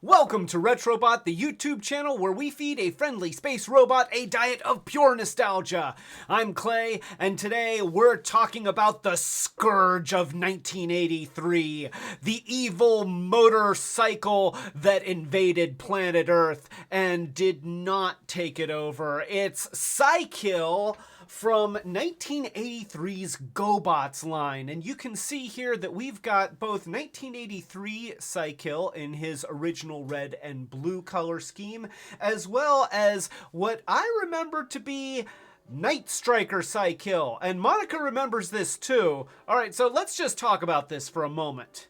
Welcome to Retrobot, the YouTube channel where we feed a friendly space robot a diet of pure nostalgia. I'm Clay, and today we're talking about the scourge of 1983, the evil motorcycle that invaded planet Earth and did not take it over. It's Psy-Kill from 1983's GoBots line. And you can see here that we've got both 1983 Psy-Kill in his original red and blue color scheme, as well as what I remember to be Night Striker Psy-Kill. And Monica remembers this too. All right, so let's just talk about this for a moment.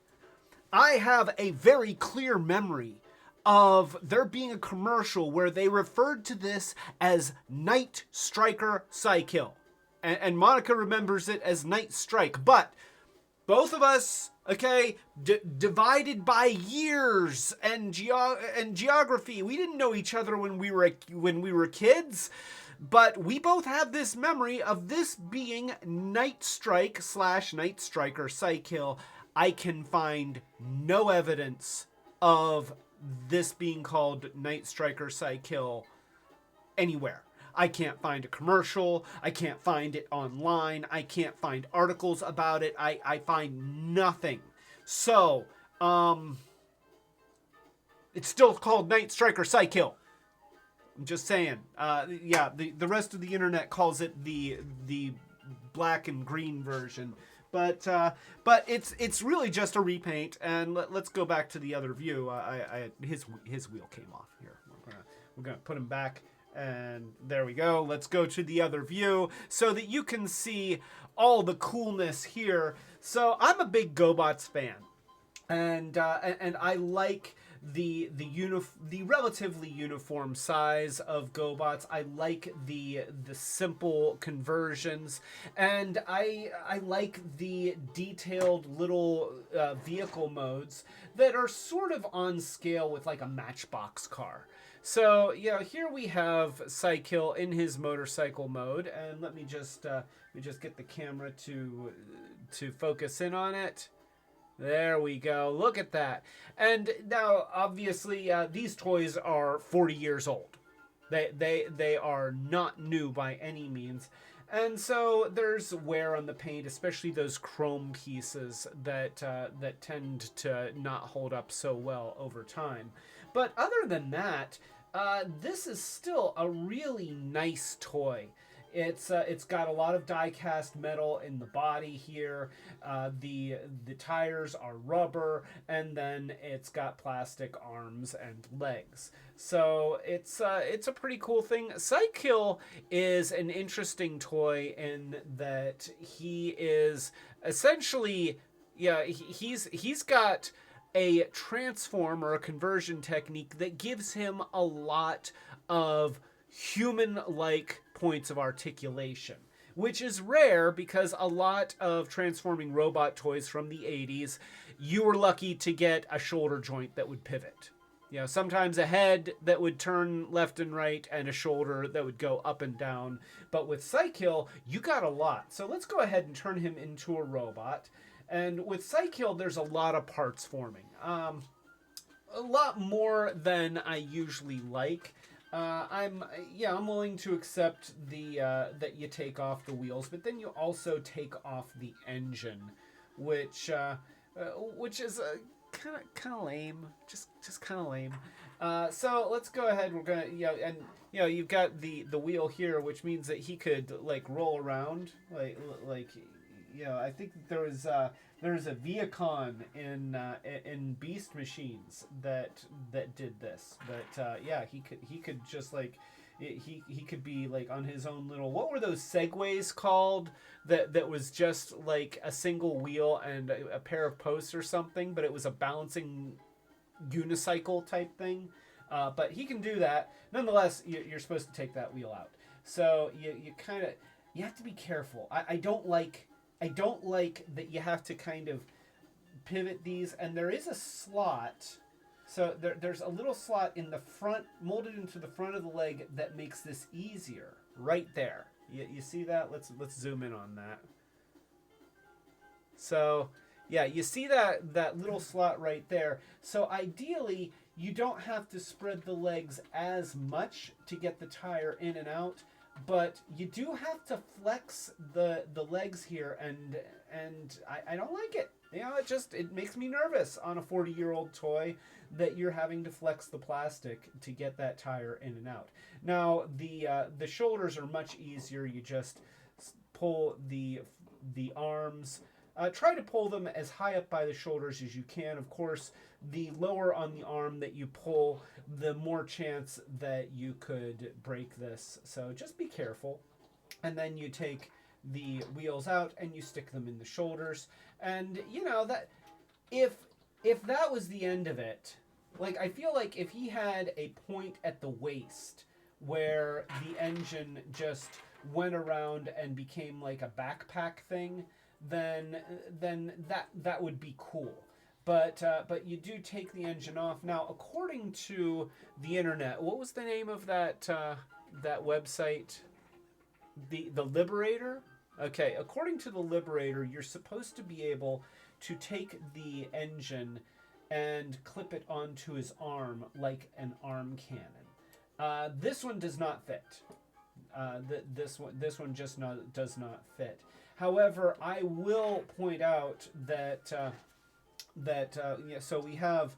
I have a very clear memory of there being a commercial where they referred to this as Night Striker Psy-Kill. And Monica remembers it as Night Strike. But both of us, okay, divided by years and geography, we didn't know each other when we were kids. But we both have this memory of this being Night Strike / Night Striker Psy-Kill. I can find no evidence of this being called Night Striker Psy-Kill anywhere. I can't find a commercial. I can't find it online. I can't find articles about it. I find nothing. So, it's still called Night Striker Psy-Kill. I'm just saying. Yeah, the rest of the internet calls it the black and green version. But it's really just a repaint, and let's go back to the other view. His wheel came off here. We're gonna put him back, and there we go. Let's go to the other view so that you can see all the coolness here. So I'm a big GoBots fan, and I like the relatively uniform size of GoBots. I like the simple conversions, and I like the detailed little vehicle modes that are sort of on scale with like a Matchbox car. So yeah, here we have Psy-Kill in his motorcycle mode, and let me just get the camera to focus in on it. There we go. Look at that. And now, obviously, these toys are 40 years old. They are not new by any means. And so there's wear on the paint, especially those chrome pieces that tend to not hold up so well over time. But other than that, this is still a really nice toy. It's got a lot of die-cast metal in the body here. The tires are rubber, and then it's got plastic arms and legs. So it's a pretty cool thing. Psy-Kill is an interesting toy in that he is essentially, yeah, he's got a transform or a conversion technique that gives him a lot of human-like points of articulation, which is rare because a lot of transforming robot toys from the 80s, you were lucky to get a shoulder joint that would pivot. You know, sometimes a head that would turn left and right and a shoulder that would go up and down. But with Psy-Kill, you got a lot. So let's go ahead and turn him into a robot. And with Psy-Kill, there's a lot of parts forming. A lot more than I usually like. I'm willing to accept that you take off the wheels, but then you also take off the engine, which is kind of lame, just kind of lame. So let's go ahead. We're gonna you've got the wheel here, which means that he could like roll around like. I think there was a Viacon in Beast Machines that did this, but he could just like he could be like on his own little, what were those segways called that was just like a single wheel and a pair of posts or something, but it was a balancing unicycle type thing. But he can do that. Nonetheless, you're supposed to take that wheel out, so you have to be careful. I don't like that you have to kind of pivot these, and there is a slot. So there's a little slot in the front, molded into the front of the leg, that makes this easier. Right there. You see that? Let's zoom in on that. So Yeah, you see that little slot right there. So ideally, you don't have to spread the legs as much to get the tire in and out, but you do have to flex the legs here, and I don't like it. You know, it makes me nervous on a 40-year-old toy that you're having to flex the plastic to get that tire in and out. Now the shoulders are much easier. You just pull the arms. Try to pull them as high up by the shoulders as you can. Of course, the lower on the arm that you pull, the more chance that you could break this. So just be careful. And then you take the wheels out and you stick them in the shoulders. And you know that if that was the end of it, like I feel like if he had a point at the waist where the engine just went around and became like a backpack thing, then that would be cool. But you do take the engine off. Now, according to the internet, what was the name of that website? The Liberator? Okay, according to the Liberator, you're supposed to be able to take the engine and clip it onto his arm like an arm cannon. This one does not fit. This one just does not fit. However, I will point out that so we have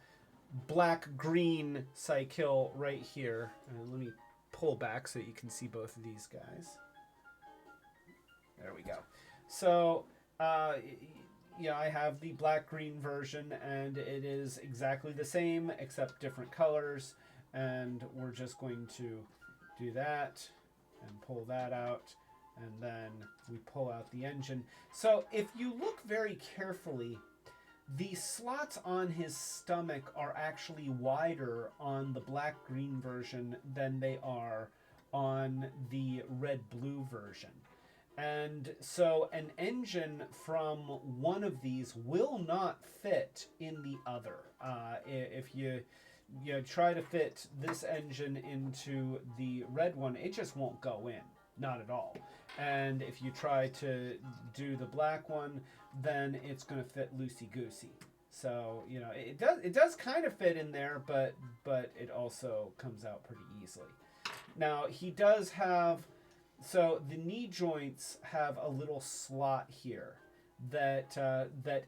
black-green Psy-Kill right here. Let me pull back so you can see both of these guys. There we go. So, yeah, I have the black-green version, and it is exactly the same except different colors. And we're just going to do that and pull that out. And then we pull out the engine. So if you look very carefully, the slots on his stomach are actually wider on the black-green version than they are on the red-blue version. And so an engine from one of these will not fit in the other. If you try to fit this engine into the red one, it just won't go in. Not at all. And if you try to do the black one, then it's going to fit loosey-goosey. So, you know, it does kind of fit in there, but it also comes out pretty easily. Now, he does have, so the knee joints have a little slot here that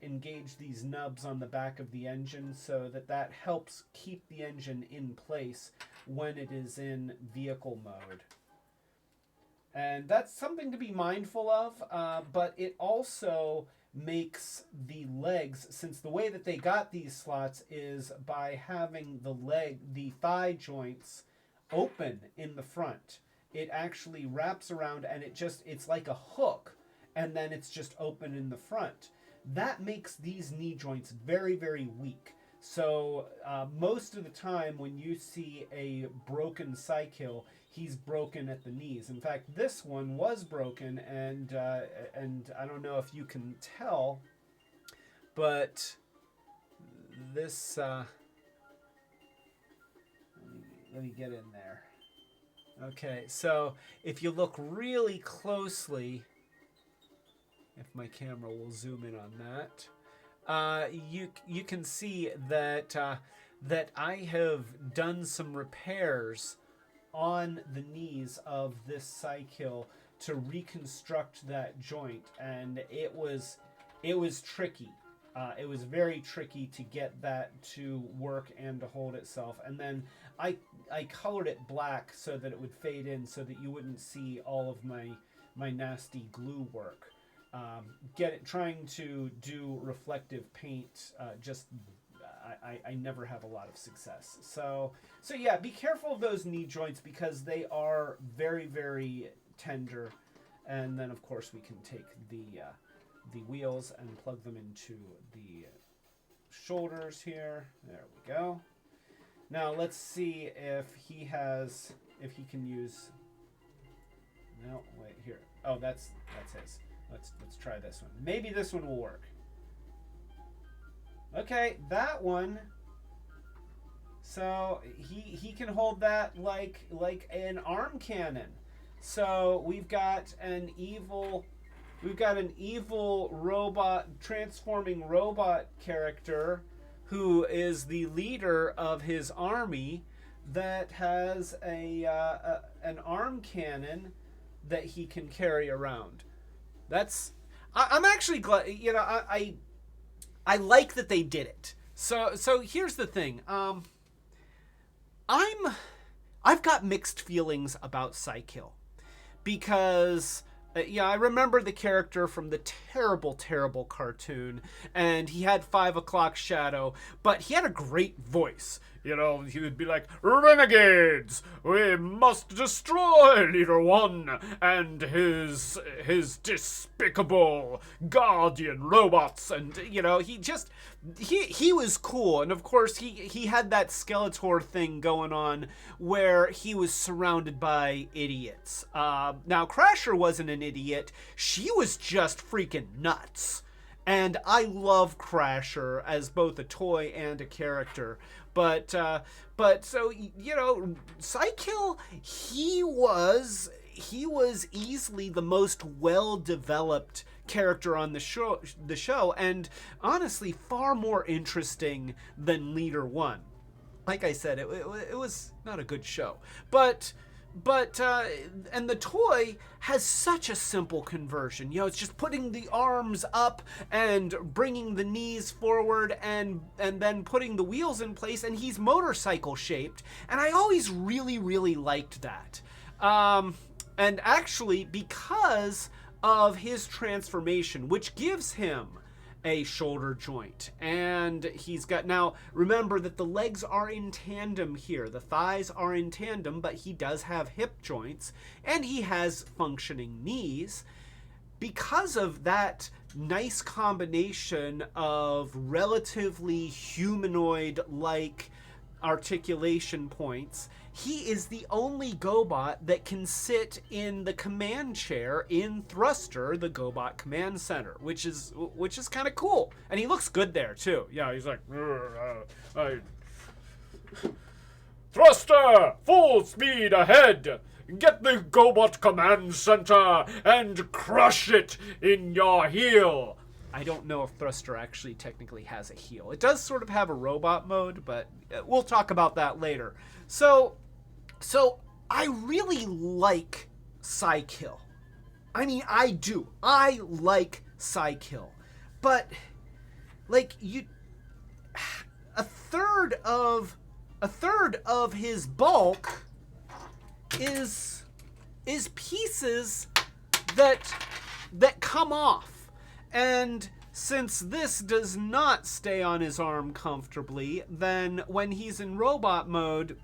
engage these nubs on the back of the engine, so that helps keep the engine in place when it is in vehicle mode. And that's something to be mindful of, but it also makes the legs, since the way that they got these slots is by having the thigh joints open in the front. It actually wraps around and it's like a hook, and then it's just open in the front. That makes these knee joints very, very weak. So most of the time when you see a broken Psy-Kill, he's broken at the knees. In fact, this one was broken, and I don't know if you can tell, but this let me get in there. Okay, so if you look really closely, if my camera will zoom in on that, you can see that I have done some repairs on the knees of this Psy-Kill to reconstruct that joint, and it was tricky. It was very tricky to get that to work and to hold itself. And then I colored it black so that it would fade in, so that you wouldn't see all of my nasty glue work. Trying to do reflective paint, I never have a lot of success. So yeah, be careful of those knee joints because they are very, very tender. And then of course we can take the wheels and plug them into the shoulders here. There we go. Now let's see if he can use. No, wait here. Oh, that's his. Let's try this one. Maybe this one will work. Okay, that one. So he can hold that like an arm cannon. So we've got an evil We've got an evil robot, transforming robot character who is the leader of his army that has an arm cannon that he can carry around. I'm actually glad, I like that they did it. So here's the thing. I've got mixed feelings about Psy-Kill because I remember the character from the terrible, terrible cartoon, and he had 5 o'clock shadow, but he had a great voice. He would be like, "Renegades, we must destroy Leader One and his despicable guardian robots." And, he was cool. And, of course, he had that Skeletor thing going on where he was surrounded by idiots. Now, Crasher wasn't an idiot. She was just freaking nuts. And I love Crasher as both a toy and a character. But so, Psy-Kill, he was easily the most well-developed character on the show, and honestly far more interesting than Leader One. Like I said, it was not a good show, but and the toy has such a simple conversion. It's just putting the arms up and bringing the knees forward and then putting the wheels in place, and he's motorcycle shaped, and I always really, really liked that. And actually, because of his transformation, which gives him a shoulder joint, and he's got, now remember that the legs are in tandem here, the thighs are in tandem, but he does have hip joints and he has functioning knees. Because of that nice combination of relatively humanoid like articulation points, he is the only Gobot that can sit in the command chair in Thruster, the Gobot command center, which is kind of cool, and he looks good there too. Yeah, he's like, "Thruster, full speed ahead. Get the Gobot command center and crush it in your heel." I don't know if Thruster actually technically has a heel. It does sort of have a robot mode, but we'll talk about that later. So I really like Psy-Kill. I mean, I do. I like Psy-Kill. But a third of his bulk is pieces that come off. And since this does not stay on his arm comfortably, then when he's in robot mode,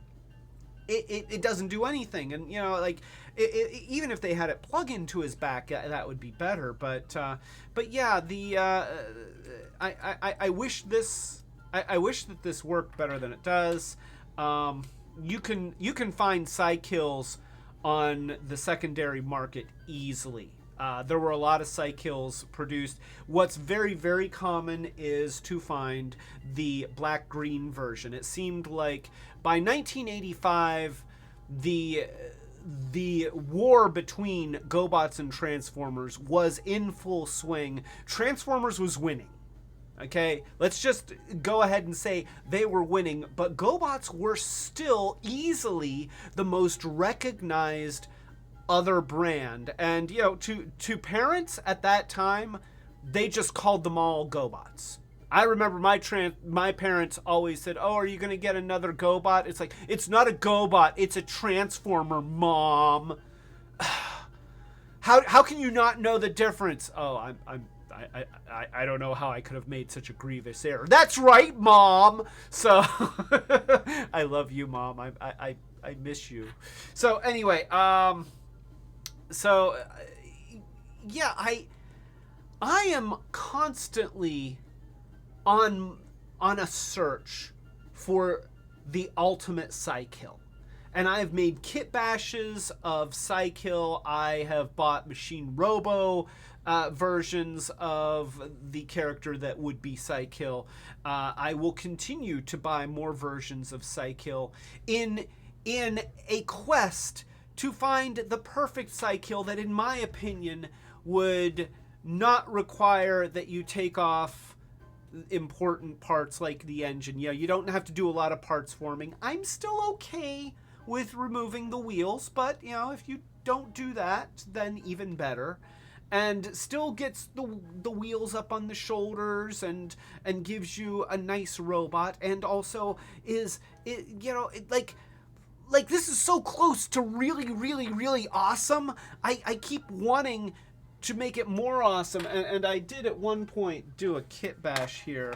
it doesn't do anything. And even if they had it plug into his back, that would be better. But yeah, I wish that this worked better than it does. You can find Psy-Kills on the secondary market easily. There were a lot of Psy-Kills produced. What's very, very common is to find the black-green version. It seemed like by 1985, the war between Gobots and Transformers was in full swing. Transformers was winning. Okay, let's just go ahead and say they were winning, but Gobots were still easily the most recognized other brand. And to parents at that time, they just called them all Gobots. I remember my parents always said, "Oh, are you going to get another Gobot?" It's like, "It's not a Gobot, it's a Transformer, Mom." How can you not know the difference? Oh, I don't know how I could have made such a grievous error. That's right, Mom. So I love you, Mom. I miss you. So anyway, yeah, I am constantly on a search for the ultimate Psy-Kill. And I've made kit bashes of Psy-Kill. I have bought Machine Robo versions of the character that would be Psy-Kill. I will continue to buy more versions of Psy-Kill in a quest to find the perfect Psy-Kill that, in my opinion, would not require that you take off important parts like the engine. You don't have to do a lot of parts forming. I'm still okay with removing the wheels, but if you don't do that, then even better. And still gets the wheels up on the shoulders and gives you a nice robot, and also like this is so close to really, really, really awesome. I keep wanting to make it more awesome, and I did at one point do a kit bash here,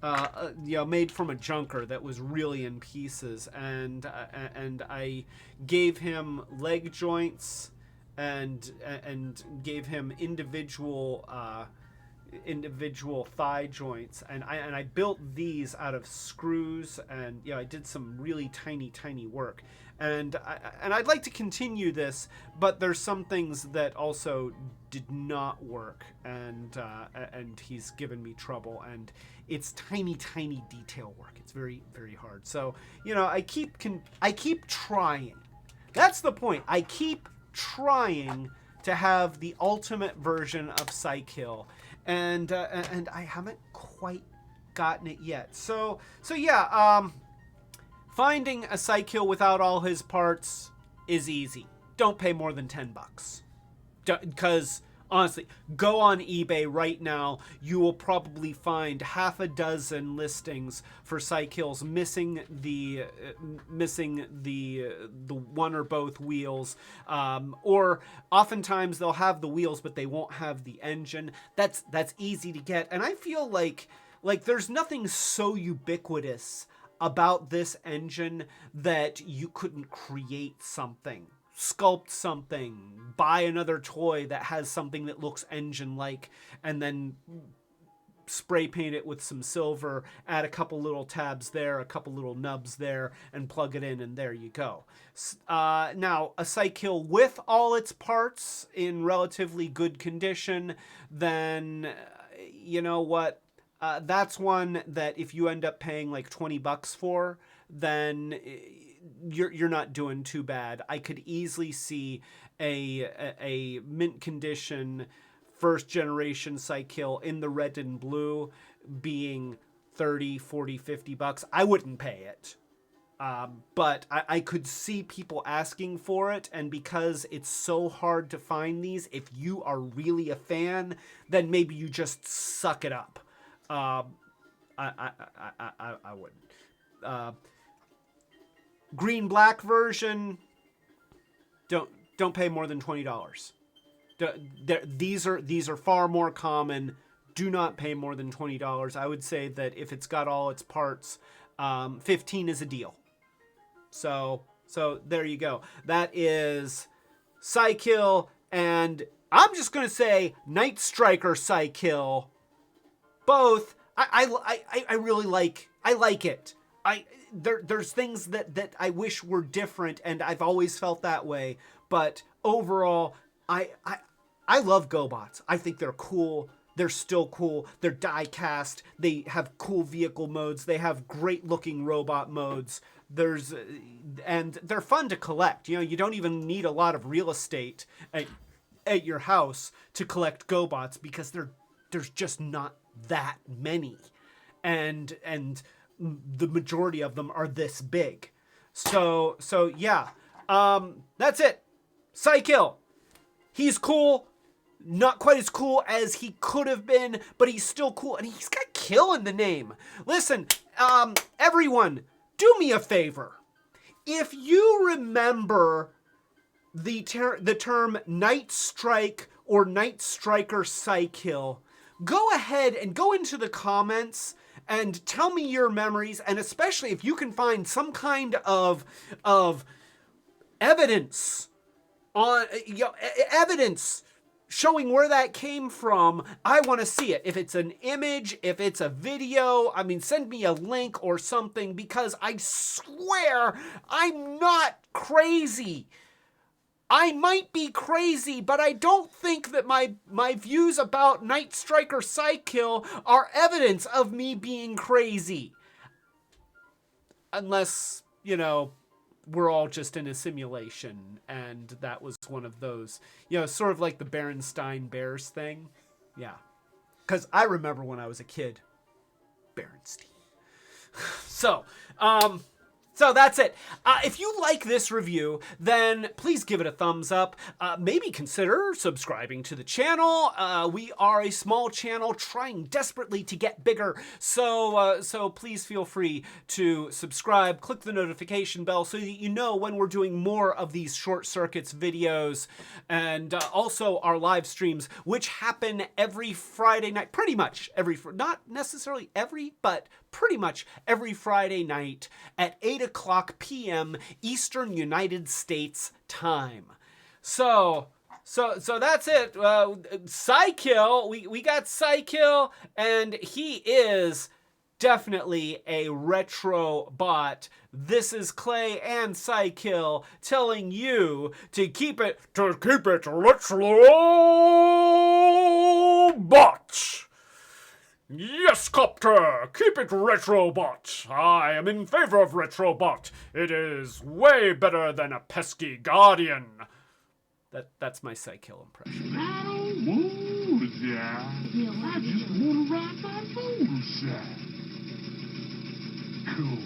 made from a junker that was really in pieces, and I gave him leg joints and gave him individual thigh joints, and I built these out of screws, and I did some really tiny work, and I'd like to continue this, but there's some things that also did not work, and he's given me trouble, and it's tiny detail work. It's very, very hard. So I keep trying. That's the point. I keep trying to have the ultimate version of Psy-Kill, and I haven't quite gotten it yet. So yeah, finding a Psy-Kill without all his parts is easy. Don't pay more than $10. Because honestly, go on eBay right now. You will probably find half a dozen listings for Psy-Kills missing the one or both wheels, or oftentimes they'll have the wheels but they won't have the engine. That's easy to get, and I feel like there's nothing so ubiquitous about this engine that you couldn't create something, sculpt something, buy another toy that has something that looks engine-like, and then spray paint it with some silver, add a couple little tabs there, a couple little nubs there, and plug it in, and there you go. Now, a Psy-Kill with all its parts in relatively good condition, then you know what? That's one that if you end up paying like $20 for, then you're not doing too bad. I could easily see a mint condition first generation Psy-Kill in the red and blue being $30, $40, $50. I wouldn't pay it. But I could see people asking for it, and because it's so hard to find these, if you are really a fan, then maybe you just suck it up. I wouldn't. Green black version, don't pay more than $20. These are far more common. Do not pay more than $20. I would say that if it's got all its parts, $15 is a deal. So there you go. That is Psy-Kill, and I'm just gonna say Night Striker Psy-Kill. Both, I really like. I like it. There's things that I wish were different, and I've always felt that way. But overall, I love GoBots. I think they're cool. They're still cool. They're die-cast. They have cool vehicle modes. They have great-looking robot modes. And they're fun to collect. You don't even need a lot of real estate at your house to collect GoBots, because there's just not that many, and the majority of them are this big. So yeah, that's it. Psy-Kill. He's cool. Not quite as cool as he could have been, but he's still cool, and he's got kill in the name. Listen, everyone, do me a favor. If you remember the term Night Strike or Night Striker Psy-Kill, go ahead and go into the comments and tell me your memories, and especially if you can find some kind of evidence on evidence showing where that came from. I want to see it. If it's an image, if it's a video, send me a link or something, because I swear I'm not crazy. I might be crazy, but I don't think that my views about Night Striker Psy-Kill are evidence of me being crazy. Unless, we're all just in a simulation, and that was one of those, sort of like the Berenstain Bears thing. Yeah. Because I remember when I was a kid, Berenstein. So that's it. If you like this review, then please give it a thumbs up. Maybe consider subscribing to the channel. We are a small channel trying desperately to get bigger. So please feel free to subscribe. Click the notification bell so that you know when we're doing more of these Short Circuits videos. And also our live streams, which happen every Friday night. Pretty much every, not necessarily every, but pretty much every Friday night at 8 o'clock p.m. Eastern United States time. So that's it. Psy-Kill, we got Psy-Kill, and he is definitely a Retrobot. This is Clay and Psy-Kill telling you to keep it Retrobot. Yes, Copter! Keep it Retrobot! I am in favor of Retrobot. It is way better than a pesky Guardian. That's my Psy-Kill impression. I don't want that. I just want to ride my motorcycle. Cool.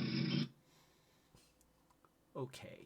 Okay.